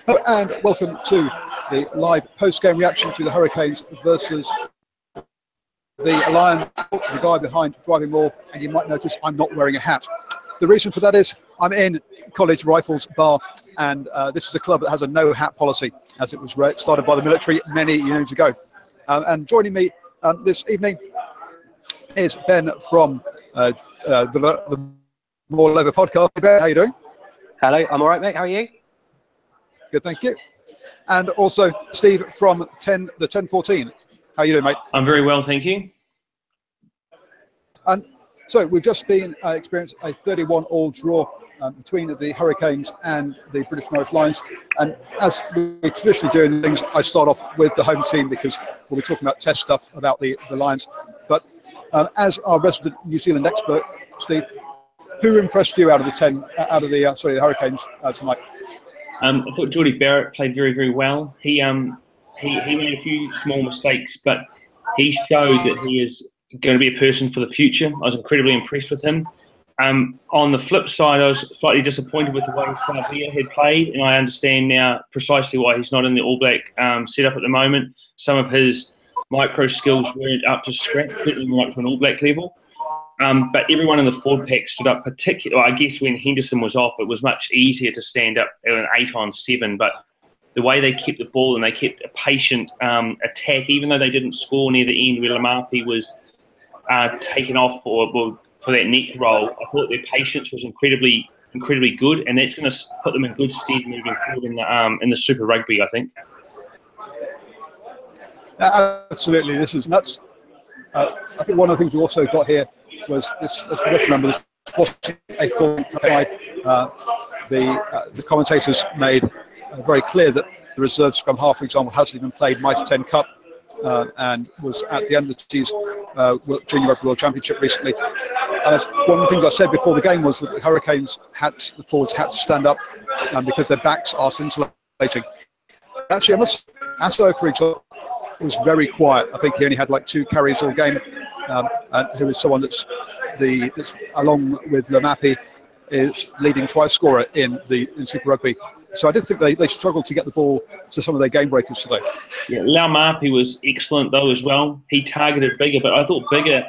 Hello and welcome to the live post-game reaction to the Hurricanes versus the Lions, the guy behind DrivingMaul, and you might notice I'm not wearing a hat. The reason for that is I'm in College Rifles Bar, and this is a club that has a no-hat policy, as it was started by the military many years ago. And joining me this evening is Ben from the MaulOverPodcast. Ben, how are you doing? Hello, I'm all right, mate. How are you? Good, thank you. And also Steve from the 1014. How are you doing, mate? I'm very well, thank you. And so we've just experienced a 31-all draw between the Hurricanes and the British Norwich Lions. And as we traditionally do in things, I start off with the home team because we'll be talking about test stuff about the Lions. But as our resident New Zealand expert, Steve, who impressed you out of the Hurricanes tonight? I thought Geordie Barrett played very, very well. He made a few small mistakes, but he showed that he is going to be a person for the future. I was incredibly impressed with him. On the flip side, I was slightly disappointed with the way Savia had played, and I understand now precisely why he's not in the All Black setup at the moment. Some of his micro skills weren't up to scratch, certainly not to an All Black level. But everyone in the forward pack stood up particularly. I guess when Henderson was off, it was much easier to stand up at an 8-on-7. But the way they kept the ball and they kept a patient attack, even though they didn't score near the end where Lamapi was taken off for that neck roll, I thought their patience was incredibly good, and that's going to put them in good stead moving forward in the Super Rugby, I think. Absolutely, this is nuts. I think one of the things we also got here was this. Let's remember this was a full fight. The commentators made very clear that the reserve scrum half, for example, hasn't even played Mitre 10 Cup and was at the end of the Junior Rugby World Championship recently. And one of the things I said before the game was that the Hurricanes the forwards had to stand up because their backs are scintillating. Actually, Asso, for example, was very quiet. I think he only had like 2 carries all game, and who is someone that's along with Lamapi is leading try scorer in Super Rugby. So I did think they struggled to get the ball to some of their game breakers today. Yeah, Lamapi was excellent though as well. He targeted Bigger, but I thought Bigger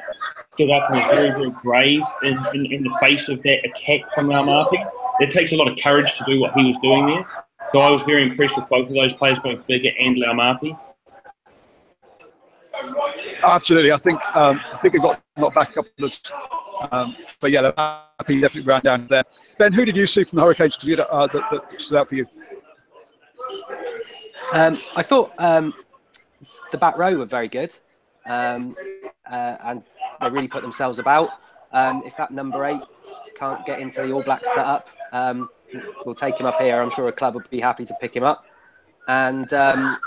stood up and was very, very brave in the face of that attack from Lamapi. It takes a lot of courage to do what he was doing there. So I was very impressed with both of those players, both Bigger and Lamapi. Absolutely, I think Bigger got knocked back a couple of but yeah, Lamapi definitely ran down there. Ben, who did you see from the Hurricanes that stood out for you? I thought the back row were very good, and they really put themselves about. If that number 8 can't get into the All Black setup, we'll take him up here. I'm sure a club would be happy to pick him up. And the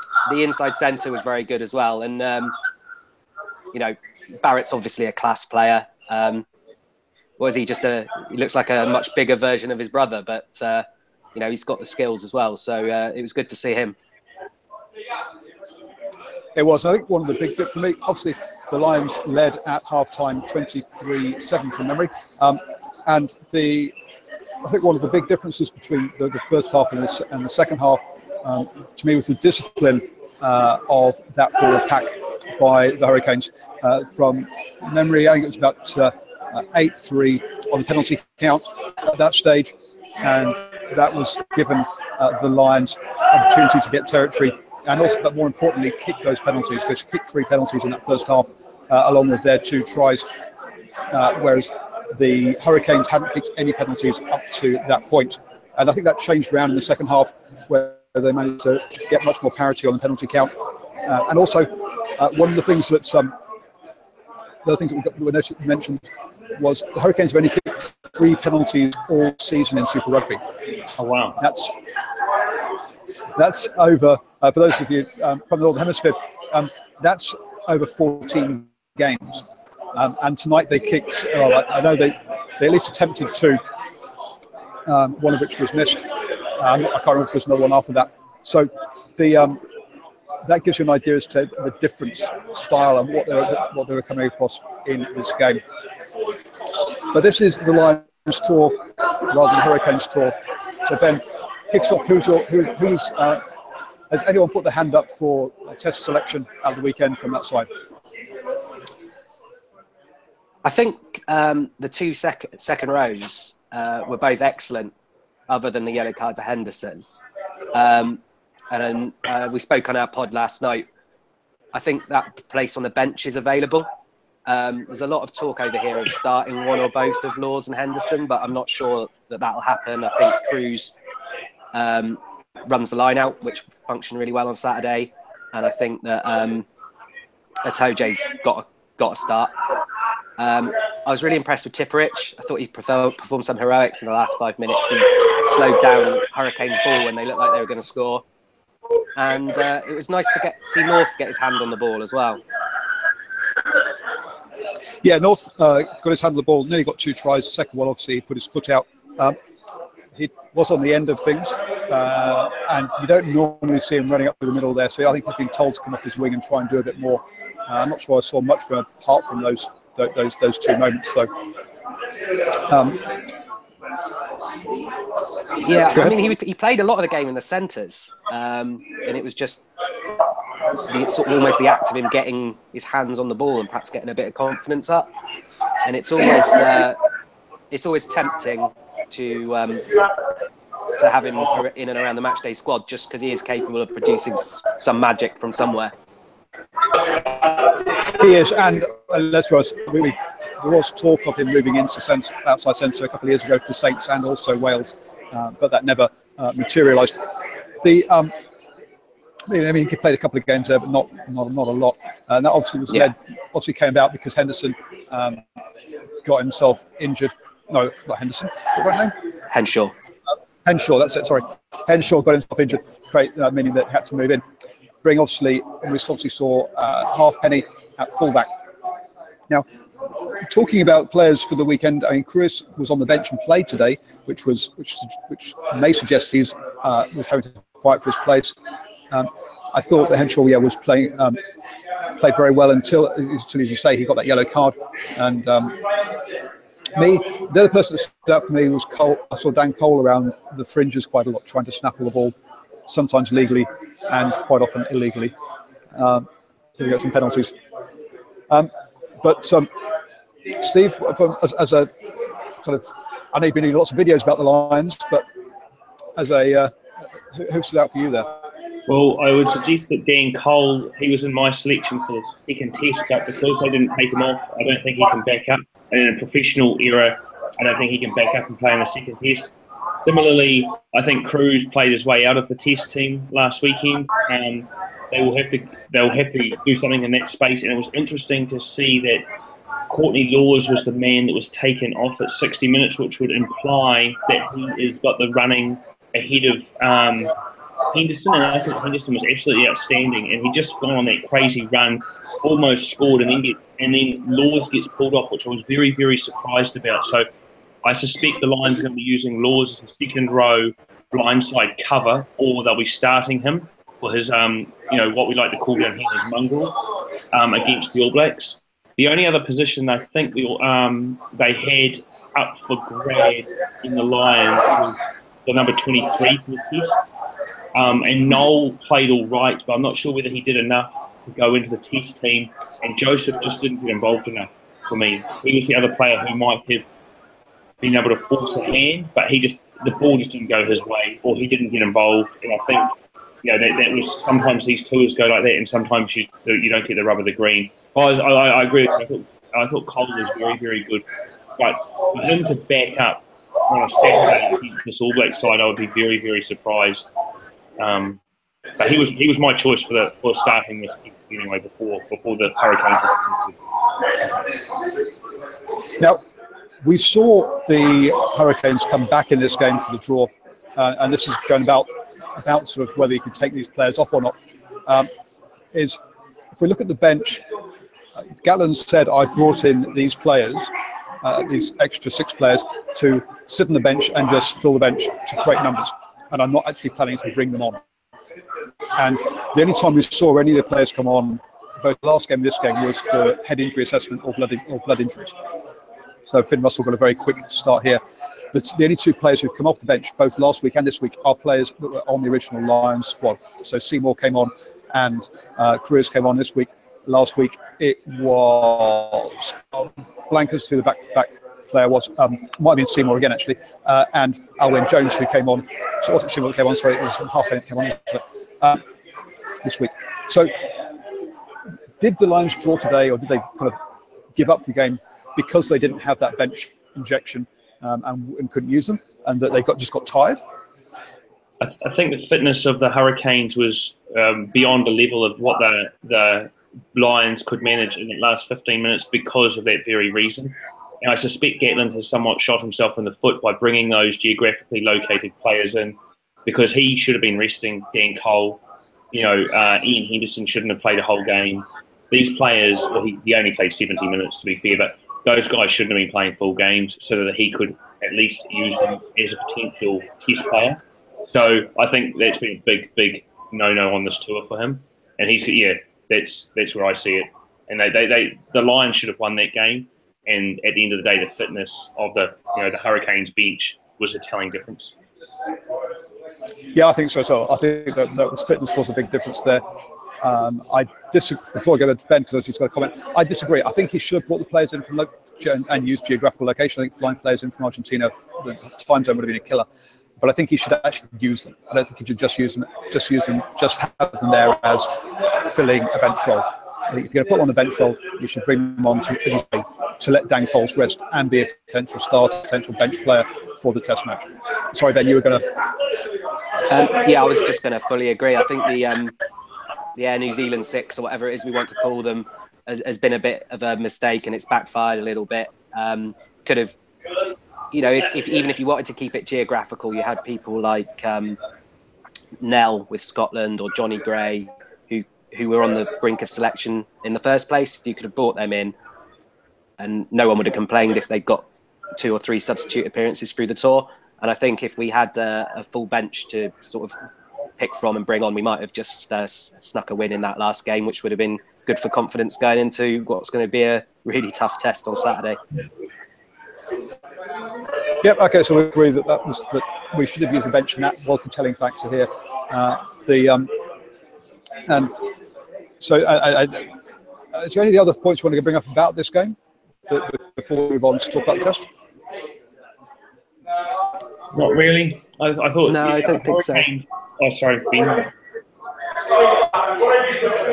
inside centre was very good as well. And, you know, Barrett's obviously a class player. Was he he looks like a much bigger version of his brother, but, you know, he's got the skills as well. So it was good to see him. It was. I think one of the big bits for me, obviously, the Lions led at half-time 23-7 from memory. And I think one of the big differences between the first half and the second half, to me, was the discipline of that forward pack by the Hurricanes. From memory, I think it was about 8-3 on the penalty count at that stage, and that was given the Lions opportunity to get territory and also, but more importantly, kick those penalties. They kicked 3 penalties in that first half, along with their 2 tries, whereas the Hurricanes hadn't kicked any penalties up to that point. And I think that changed around in the second half, where they managed to get much more parity on the penalty count. And also, one of the things that were mentioned was the Hurricanes have only kicked 3 penalties all season in Super Rugby. Oh wow! That's over for those of you from the Northern Hemisphere. That's over 14 games. And tonight they kicked. I know they at least attempted 2. One of which was missed. I can't remember if there's another one after that. So that gives you an idea as to the different style and what they were coming across in this game. But this is the Lions tour rather than Hurricanes tour. So Ben, kicks off. Has anyone put their hand up for a test selection at the weekend from that side? I think the two second rows were both excellent, other than the yellow card for Henderson. And then we spoke on our pod last night. I think that place on the bench is available. There's a lot of talk over here of starting one or both of Laws and Henderson, but I'm not sure that that'll happen. I think Cruz runs the line out, which functioned really well on Saturday, and I think that Atoje's got a start. I was really impressed with Tipperich. I thought he performed some heroics in the last 5 minutes. He slowed down Hurricanes' ball when they looked like they were going to score, and it was nice to see North get his hand on the ball as well. Yeah, North got his hand on the ball, nearly got 2 tries. The second one, obviously, he put his foot out. He was on the end of things, and you don't normally see him running up to the middle there. So I think he's been told to come off his wing and try and do a bit more. I'm not sure I saw much from him apart from those 2 moments. So, yeah, I mean, he played a lot of the game in the centres, and it was just almost the act of him getting his hands on the ball and perhaps getting a bit of confidence up. And it's always tempting to have him in and around the matchday squad, just because he is capable of producing some magic from somewhere. He is, and let's be honest, there was talk of him moving into outside centre a couple of years ago for Saints and also Wales, but that never materialised. I mean, he played a couple of games there, but not a lot. And that obviously came about because Henderson got himself injured. No, not Henderson. What's that name? Henshaw. Henshaw, that's it. Sorry, Henshaw got himself injured, meaning that he had to move in. We obviously saw Halfpenny at fullback. Now, talking about players for the weekend, I mean, Chris was on the bench and played today, which may suggest he's was having to fight for his place. I thought that Henshaw, was played very well until, as you say, he got that yellow card. And the other person that stood out for me was Cole. I saw Dan Cole around the fringes quite a lot, trying to snaffle the ball, sometimes legally and quite often illegally. So we got some penalties. But Steve, as a sort of, I know you've been doing lots of videos about the Lions, but as who stood out for you there? Well, I would suggest that Dan Cole, he was in my selection for the second test, but because they didn't take him off, I don't think he can back up. And in a professional era, I don't think he can back up and play in the second test. Similarly, I think Cruz played his way out of the test team last weekend. They'll have to do something in that space. And it was interesting to see that Courtney Laws was the man that was taken off at 60 minutes, which would imply that he has got the running ahead of Henderson, and I think Henderson was absolutely outstanding, and he just went on that crazy run, almost scored, and then Laws gets pulled off, which I was very, very surprised about. So I suspect the Lions are going to be using Laws as a second row blindside cover, or they'll be starting him for his, what we like to call down here his mongrel against the All Blacks. The only other position I think they had up for grab in the Lions was the number 23 for the test. And Noel played all right, but I'm not sure whether he did enough to go into the test team. And Joseph just didn't get involved enough for me. He was the other player who might have been able to force a hand, but the ball just didn't go his way, or he didn't get involved. And I think, that was sometimes these tours go like that, and sometimes you don't get the rub of the green. I agree. I thought Cole was very, very good, but for him to back up on a Saturday against this All Black side, I would be very, very surprised. But he was my choice for starting this team anyway before the Hurricanes. Now, we saw the Hurricanes come back in this game for the draw, and this is going about sort of whether you can take these players off or not. Is if we look at the bench, Gatland said, I brought in these players, these extra 6 players, to sit on the bench and just fill the bench to create numbers. And I'm not actually planning to bring them on. And the only time we saw any of the players come on, both last game and this game, was for head injury assessment or blood injuries. So Finn Russell got a very quick start here. the only two players who've come off the bench, both last week and this week, are players that were on the original Lions squad. So Seymour came on and Careers came on this week. Last week it was Blankers, who the back player was, might have been Seymour again actually, and Alwyn Jones, who came on. So it wasn't Seymour that came on, sorry, it was Half Bennett came on this week. So did the Lions draw today, or did they kind of give up the game because they didn't have that bench injection and couldn't use them, and that they just got tired? I think the fitness of the Hurricanes was beyond the level of what the Lions could manage in the last 15 minutes because of that very reason. And I suspect Gatland has somewhat shot himself in the foot by bringing those geographically located players in, because he should have been resting Dan Cole. Ian Henderson shouldn't have played a whole game. These players, well, he only played 70 minutes to be fair, but those guys shouldn't have been playing full games so that he could at least use them as a potential test player. So I think that's been a big no-no on this tour for him. And that's where I see it. And the Lions should have won that game. And at the end of the day, the fitness of the Hurricanes bench was a telling difference. Yeah, I think so. So I think that fitness was a big difference there. I disagree. Before I go to Ben, because he's got a comment, I disagree. I think he should have brought the players in from and used geographical location. I think flying players in from Argentina, the time zone would have been a killer. But I think he should actually use them. I don't think he should just use them, just have them there as filling a bench role. I think if you're going to put them on the bench role, you should bring them on to let Dan Coles rest and be a potential starter, potential bench player for the Test match. Sorry, Ben, you were going to... Yeah, I was just going to fully agree. I think the New Zealand Six, or whatever it is we want to call them, has been a bit of a mistake, and it's backfired a little bit. Could have, even if you wanted to keep it geographical, you had people like Nell with Scotland, or Johnny Gray, who were on the brink of selection in the first place. You could have brought them in, and no one would have complained if they got 2 or 3 substitute appearances through the tour. And I think if we had a full bench to sort of pick from and bring on, we might have just snuck a win in that last game, which would have been good for confidence going into what's going to be a really tough test on Saturday. Yep. Okay. So we agree that we should have used the bench, and that was the telling factor here. And so, is there any other points you want to bring up about this game before we move on to talk about the test? Not really. I thought. No, I don't think so. Oh, sorry, Ben.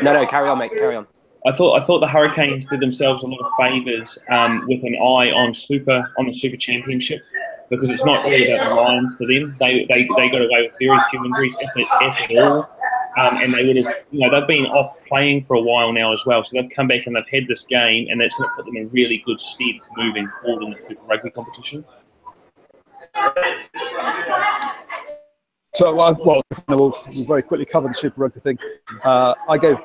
No, carry on, mate. Carry on. I thought the Hurricanes did themselves a lot of favours with an eye on the Super Championship, because it's not really about the Lions for them. They got away with very few injuries, if at all. And they would have, they've been off playing for a while now as well. So they've come back and they've had this game, and that's going to put them in really good stead moving forward in the Super Rugby competition. So, we'll very quickly cover the Super Rugby thing. I gave,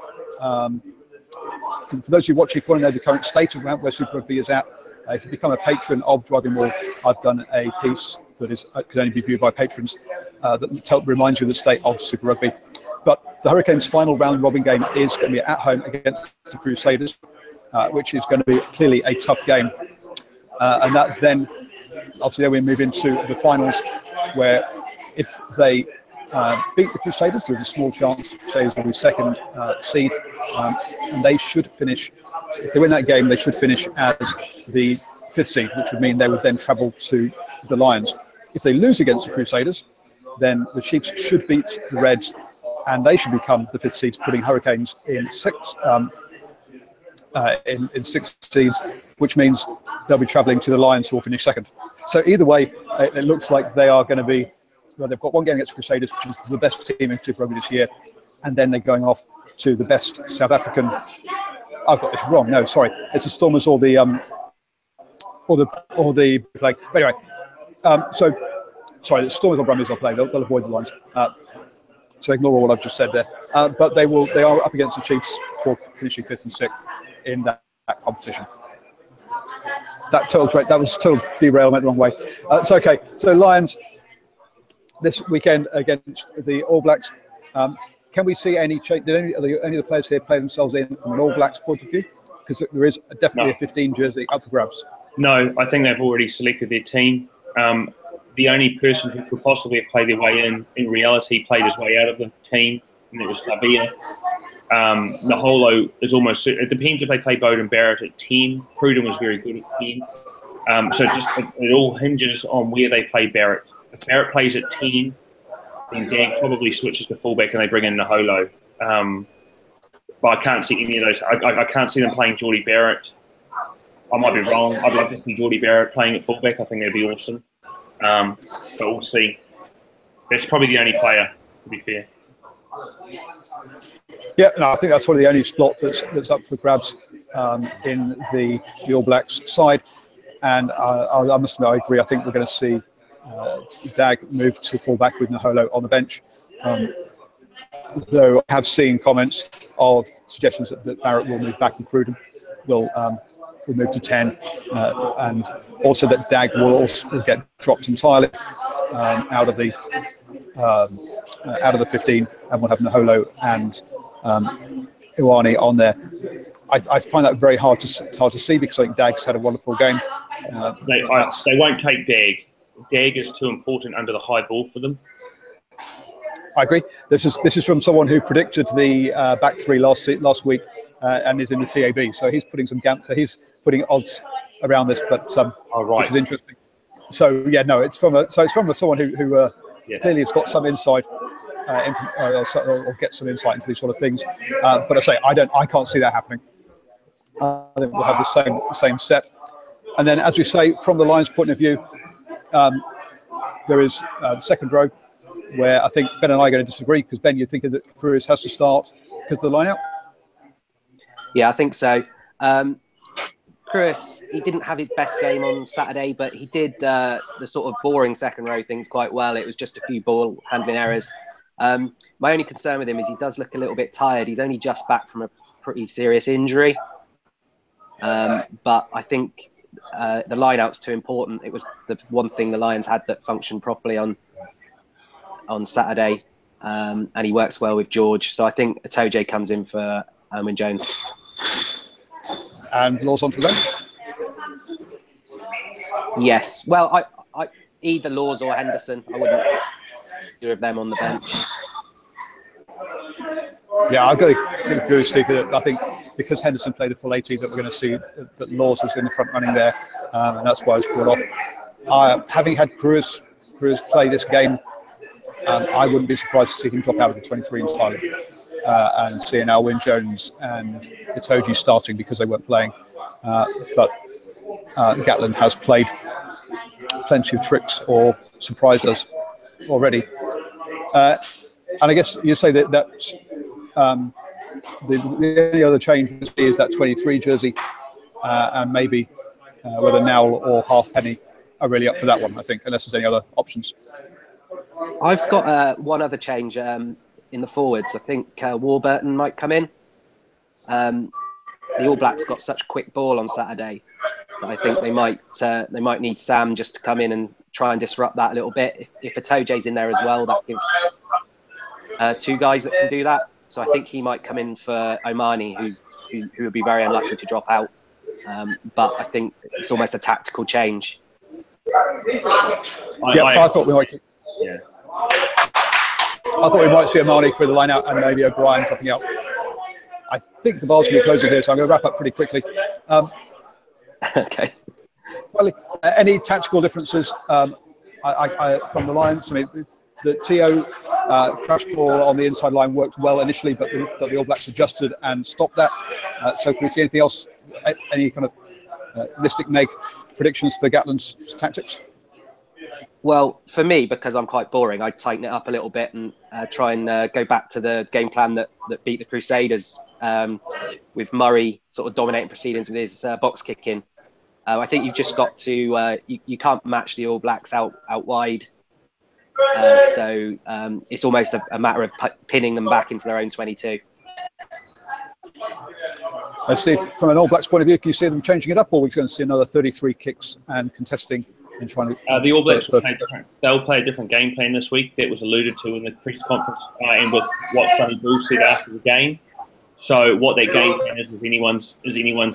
for those of you watching, if you want to know the current state of where Super Rugby is at, if you become a patron of DrivingMaul, I've done a piece that can only be viewed by patrons that reminds you of the state of Super Rugby. But the Hurricanes' final round robin game is going to be at home against the Crusaders, which is going to be clearly a tough game. And that then, obviously, then we move into the finals, where if they beat the Crusaders, there's a small chance the Crusaders will be second seed, and they should finish. If they win that game, they should finish as the 5th seed, which would mean they would then travel to the Lions. If they lose against the Crusaders, then the Chiefs should beat the Reds, and they should become the 5th seeds, putting Hurricanes in 6 in 6 seeds, which means they'll be travelling to the Lions, who will finish second. So either way, it looks like they are going to be. Well, they've got one game against the Crusaders, which is the best team in Super Rugby this year, and then they're going off to the best South African. I've got this wrong. No, sorry, it's the Stormers or the like. Anyway, so sorry, the Stormers or Brumbies will play. They'll avoid the Lions. So ignore what I've just said there. But they are up against the Chiefs for finishing 5th and 6th in that competition. That was total derailment the wrong way. It's okay. So Lions this weekend against the All Blacks. Can we see any change? Did any of the players here play themselves in from an All Blacks point of view? Because there is definitely a 15 jersey up for grabs. No, I think they've already selected their team. the only person who could possibly have played their way in reality, played his way out of the team, and it was Savia. Naholo is almost, it depends if they play Bowden Barrett at 10. Cruden was very good at 10. So it all hinges on where they play Barrett. If Barrett plays at 10, then Dag probably switches to fullback and they bring in Naholo. But I can't see any of those. I can't see them playing Geordie Barrett. I might be wrong. I'd love to see Geordie Barrett playing at fullback. I think that'd be awesome. But we'll see. That's probably the only player, to be fair. Yeah, no, I think that's one of the only slot that's up for grabs in the All Blacks side. And I must admit, I agree. I think we're going to see Dag move to fullback with Naholo on the bench. Though I have seen comments of suggestions that Barrett will move back and Cruden will move to 10, and also that Dag will also get dropped entirely out of the 15, and we'll have Naholo and Ioane on there. I find that very hard to see because I think Dag's had a wonderful game. They won't take Dag. Dag is too important under the high ball for them. I agree. This is from someone who predicted the back three last week and is in the TAB. So he's putting he's putting odds around this, but which is interesting. So yeah, no, it's from someone who clearly has got some insight or get some insight into these sort of things. But I say I can't see that happening. I think we'll have the same set. And then, as we say, from the Lions' point of view, there is the second row, where I think Ben and I are going to disagree, because Ben, you're thinking that Cruz has to start because of the line-out? Yeah, I think so. Cruz, he didn't have his best game on Saturday, but he did the sort of boring second row things quite well. It was just a few ball handling errors. My only concern with him is he does look a little bit tired. He's only just back from a pretty serious injury. But I think the line-out's too important. It was the one thing the Lions had that functioned properly on Saturday, and he works well with George. So I think Itoje comes in for Owen Jones. And Laws onto them? Yes. Well, I either Laws or Henderson. I wouldn't do of them on the bench. Yeah, I've got to agree with Steve. I think because Henderson played a full 80, that we're going to see that Laws was in the front running there, and that's why I was brought off. Having had Cruz play this game, I wouldn't be surprised to see him drop out of the 23 entirely, and seeing Alwyn Jones and Itoje starting because they weren't playing. But Gatland has played plenty of tricks or surprised us already. And I guess you say that's the only other change we see is that 23 jersey, and maybe whether Nowell or Halfpenny are really up for that one, I think, unless there's any other options. I've got one other change in the forwards. I think Warburton might come in. The All Blacks got such quick ball on Saturday that I think they might need Sam just to come in and try and disrupt that a little bit. If Itoje's in there as well, that gives two guys that can do that. So I think he might come in for Omani, who would be very unlucky to drop out. But I think it's almost a tactical change. I thought we might. Yeah. I thought we might see Omani for the line out and maybe O'Brien dropping out. I think the bar's going to be closing here, so I'm going to wrap up pretty quickly. Okay. Well, any tactical differences from the Lions? I mean, the TO crash ball on the inside line worked well initially, but the All Blacks adjusted and stopped that. So can we see anything else, any kind of listic neg predictions for Gatland's tactics? Well, for me, because I'm quite boring, I'd tighten it up a little bit and try and go back to the game plan that beat the Crusaders, with Murray sort of dominating proceedings with his box kicking. I think you've just got to you can't match the All Blacks out wide. So it's almost a matter of pinning them back into their own 22. I see. From an All Blacks point of view, can you see them changing it up, or are we going to see another 33 kicks and contesting and trying to? The All Blacks will play different. They'll play a different game and this week. That was alluded to in the press conference, and with what Sonny Bull said after the game. So what their game plan is anyone's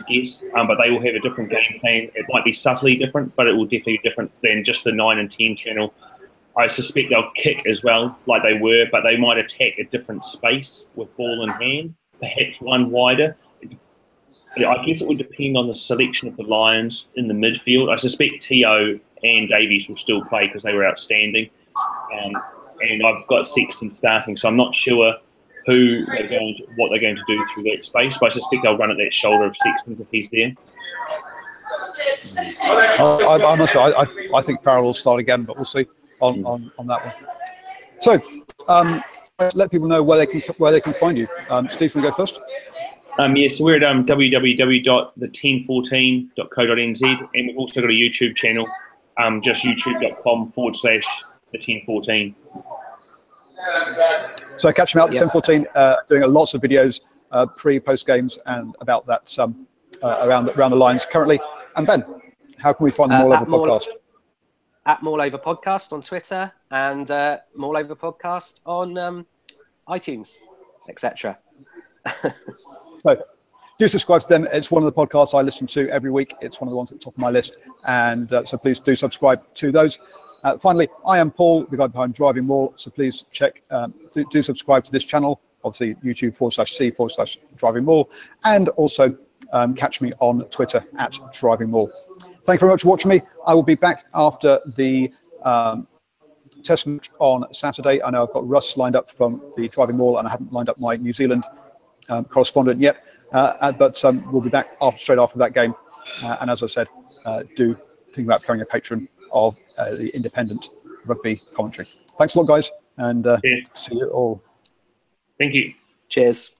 guess. But they will have a different game plan. It might be subtly different, but it will definitely be different than just the 9 and 10 channel. I suspect they'll kick as well, like they were, but they might attack a different space with ball in hand, perhaps one wider. I guess it would depend on the selection of the Lions in the midfield. I suspect Teo and Davies will still play because they were outstanding. And I've got Sexton starting, so I'm not sure what they're going to do through that space, but I suspect they'll run at that shoulder of Sexton if he's there. I must say, I think Farrell will start again, but we'll see on that one. So let people know where they can find you. Steve, will you go first? Yes, so we're at www.the1014.co.nz, and we've also got a YouTube channel, just youtube.com/the1014. So catch me out at 1014, doing lots of videos, pre-post games, and about that around the Lions currently. And Ben, how can we find the MaulOverPodcast? At MaulOverPodcast on Twitter, and MaulOverPodcast on iTunes, etc. So do subscribe to them. It's one of the podcasts I listen to every week. It's one of the ones at the top of my list, and so please do subscribe to those. Finally, I am Paul, the guy behind Driving Maul, so please check, do subscribe to this channel, obviously YouTube.com/C/DrivingMaul, and also catch me on Twitter at Driving Maul. Thank you very much for watching me. I will be back after the test match on Saturday. I know I've got Russ lined up from the Driving Maul, and I haven't lined up my New Zealand correspondent yet, but we'll be back straight after that game. And as I said, do think about becoming a patron of the independent rugby commentary. Thanks a lot, guys, and see you all. Thank you. Cheers.